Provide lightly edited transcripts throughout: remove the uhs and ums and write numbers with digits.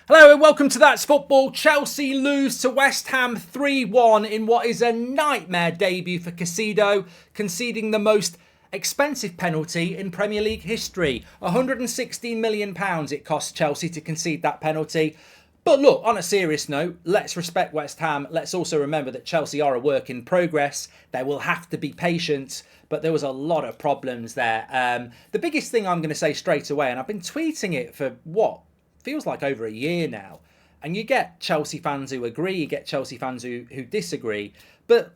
Hello and welcome to That's Football. Chelsea lose to West Ham 3-1 in what is a nightmare debut for Caicedo, conceding the most expensive penalty in Premier League history. £116 million it cost Chelsea to concede that penalty. But look, on a serious note, let's respect West Ham. Let's also remember that Chelsea are a work in progress. There will have to be patience, but there was a lot of problems there. The biggest thing I'm going to say straight away, and I've been tweeting it for feels like over a year now, and you get Chelsea fans who agree, you get Chelsea fans who disagree, but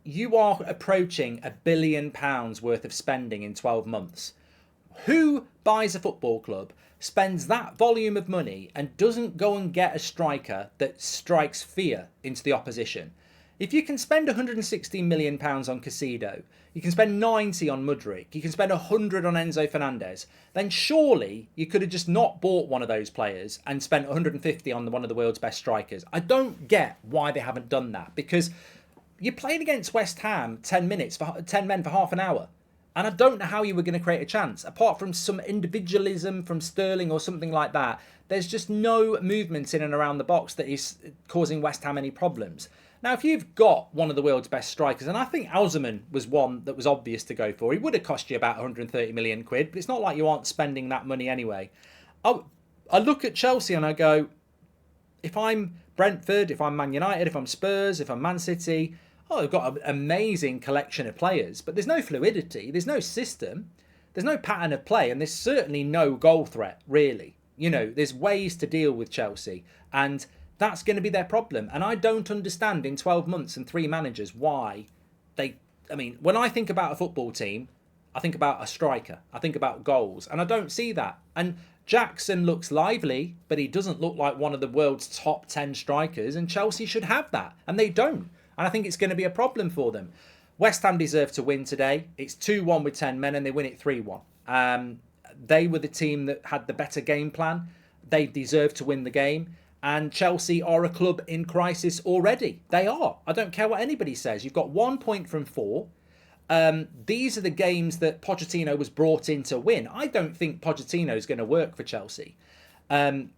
you are approaching £1 billion worth of spending in 12 months. Who buys a football club, spends that volume of money, and doesn't go and get a striker that strikes fear into the opposition? If you can spend £116 million on Caicedo, you can spend 90 on Mudryk, you can spend 100 on Enzo Fernandez, then surely you could have just not bought one of those players and spent 150 on one of the world's best strikers. I don't get why they haven't done that, because you're playing against West Ham 10 men for half an hour. And I don't know how you were going to create a chance. Apart from some individualism from Sterling or something like that, there's just no movement in and around the box that is causing West Ham any problems. Now, if you've got one of the world's best strikers, and I think Abysmal was one that was obvious to go for, he would have cost you about 130 million quid, but it's not like you aren't spending that money anyway. I look at Chelsea and I go, if I'm Brentford, if I'm Man United, if I'm Spurs, if I'm Man City, they've got an amazing collection of players, but there's no fluidity, there's no system, there's no pattern of play, and there's certainly no goal threat, really. You know, there's ways to deal with Chelsea, and that's going to be their problem. And I don't understand in 12 months and 3 managers why when I think about a football team, I think about a striker, I think about goals, and I don't see that. And Jackson looks lively, but he doesn't look like one of the world's top 10 strikers, and Chelsea should have that, and they don't. And I think it's going to be a problem for them. West Ham deserve to win today. It's 2-1 with 10 men and they win it 3-1. They were the team that had the better game plan. They deserve to win the game. And Chelsea are a club in crisis already. They are. I don't care what anybody says. You've got 1 point from 4. These are the games that Pochettino was brought in to win. I don't think Pochettino is going to work for Chelsea.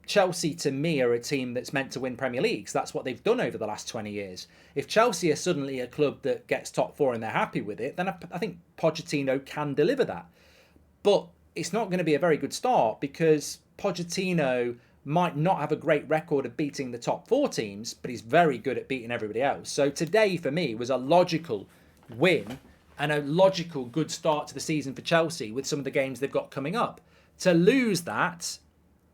Chelsea, to me, are a team that's meant to win Premier Leagues. That's what they've done over the last 20 years. If Chelsea are suddenly a club that gets top 4 and they're happy with it, then I think Pochettino can deliver that. But it's not going to be a very good start, because Pochettino might not have a great record of beating the top 4 teams, but he's very good at beating everybody else. So today, for me, was a logical win and a logical good start to the season for Chelsea with some of the games they've got coming up. To lose that,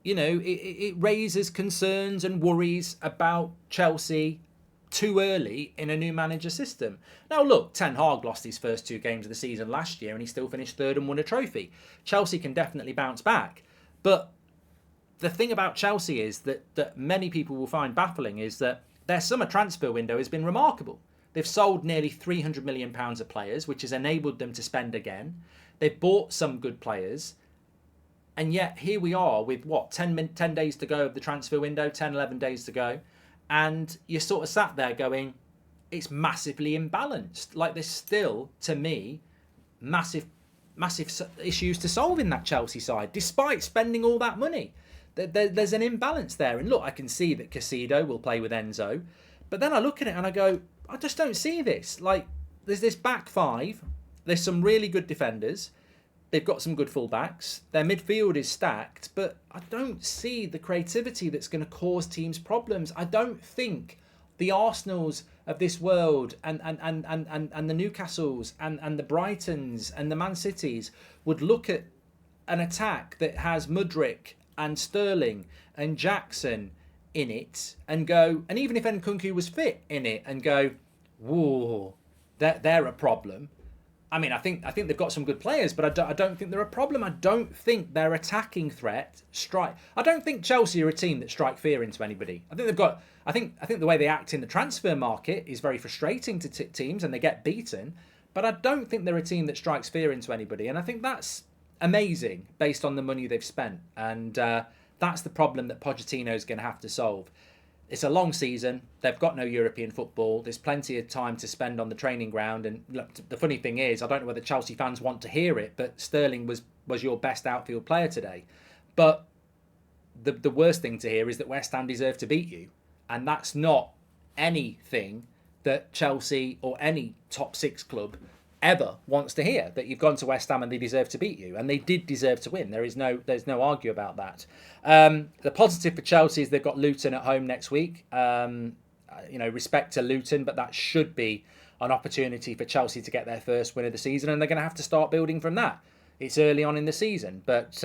it raises concerns and worries about Chelsea too early in a new manager system. Now, look, Ten Hag lost his first 2 games of the season last year and he still finished 3rd and won a trophy. Chelsea can definitely bounce back. But the thing about Chelsea is that many people will find baffling is that their summer transfer window has been remarkable. They've sold nearly £300 million of players, which has enabled them to spend again. They've bought some good players. And yet here we are with 10 days to go of the transfer window, 10, 11 days to go. And you're sort of sat there going, it's massively imbalanced. Like, there's still, to me, massive issues to solve in that Chelsea side, despite spending all that money. There's an imbalance there. And look, I can see that Caicedo will play with Enzo. But then I look at it and I go, I just don't see this. Like, there's this back 5. There's some really good defenders. They've got some good fullbacks. Their midfield is stacked, but I don't see the creativity that's going to cause teams problems. I don't think the Arsenals of this world and the Newcastles and the Brightons and the Man Cities would look at an attack that has Mudryk and Sterling and Jackson in it and go, and even if Nkunku was fit in it, and go, whoa, they're a problem. I mean, I think they've got some good players, but I don't think they're a problem. I don't think their attacking threat I don't think Chelsea are a team that strike fear into anybody. I think the way they act in the transfer market is very frustrating to teams, and they get beaten. But I don't think they're a team that strikes fear into anybody, and I think that's amazing based on the money they've spent, and that's the problem that Pochettino is going to have to solve. It's a long season. They've got no European football. There's plenty of time to spend on the training ground. And look, the funny thing is, I don't know whether Chelsea fans want to hear it, but Sterling was your best outfield player today. But the worst thing to hear is that West Ham deserve to beat you. And that's not anything that Chelsea or any top six club ever wants to hear, that you've gone to West Ham and they deserve to beat you. And they did deserve to win. There's no argue about that. The positive for Chelsea is they've got Luton at home next week. Respect to Luton, but that should be an opportunity for Chelsea to get their first win of the season, and they're going to have to start building from that. It's early on in the season, but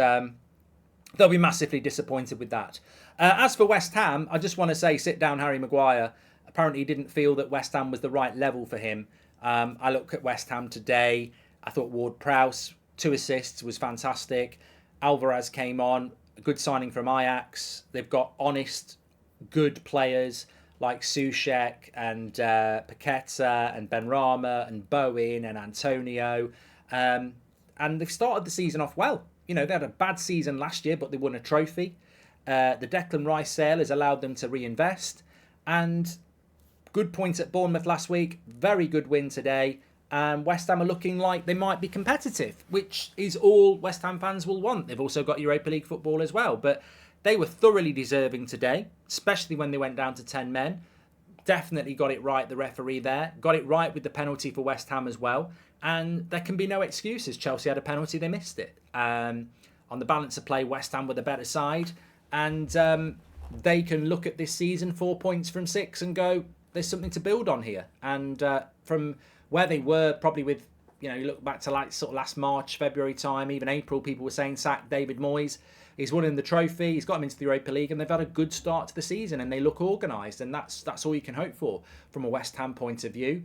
they'll be massively disappointed with that. As for West Ham, I just want to say, sit down Harry Maguire. Apparently he didn't feel that West Ham was the right level for him. I look at West Ham today. I thought Ward-Prowse, 2 assists, was fantastic. Alvarez came on, a good signing from Ajax. They've got honest, good players like Soucek and Paqueta and Benrahma and Bowen and Antonio. And they've started the season off well. They had a bad season last year, but they won a trophy. The Declan Rice sale has allowed them to reinvest. And good point at Bournemouth last week. Very good win today. And West Ham are looking like they might be competitive, which is all West Ham fans will want. They've also got Europa League football as well. But they were thoroughly deserving today, especially when they went down to 10 men. Definitely got it right, the referee there. Got it right with the penalty for West Ham as well. And there can be no excuses. Chelsea had a penalty, they missed it. On the balance of play, West Ham were the better side. And they can look at this season, 4 points from 6, and go, there's something to build on here. And from where they were, probably with, you look back to like sort of last March, February time, even April, people were saying sack David Moyes. He's won the trophy, he's got them into the Europa League, and they've had a good start to the season, and they look organised, and that's all you can hope for from a West Ham point of view.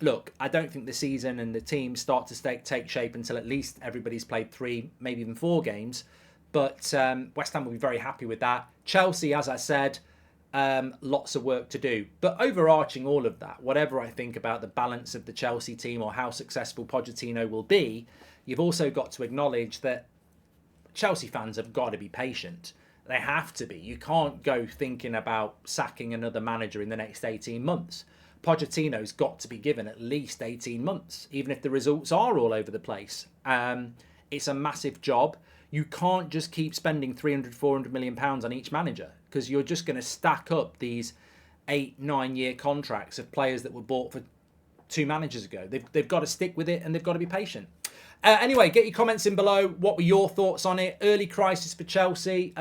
Look, I don't think the season and the team start to take shape until at least everybody's played 3, maybe even 4 games. But West Ham will be very happy with that. Chelsea, as I said, lots of work to do. But overarching all of that, whatever I think about the balance of the Chelsea team or how successful Pochettino will be, you've also got to acknowledge that Chelsea fans have got to be patient. They have to be. You can't go thinking about sacking another manager in the next 18 months. Pochettino's got to be given at least 18 months, even if the results are all over the place. It's a massive job. You can't just keep spending 300, 400 million pounds on each manager, because you're just going to stack up these 8-9 year contracts of players that were bought for 2 managers ago. They've got to stick with it, and they've got to be patient. Anyway, get your comments in below. What were your thoughts on it? Early crisis for Chelsea.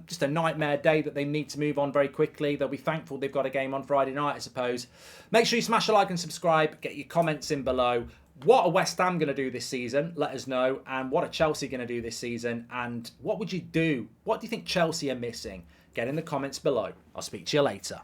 Just a nightmare day that they need to move on very quickly. They'll be thankful they've got a game on Friday night, I suppose. Make sure you smash a like and subscribe. Get your comments in below. What are West Ham going to do this season? Let us know. And what are Chelsea going to do this season? And what would you do? What do you think Chelsea are missing? Get in the comments below. I'll speak to you later.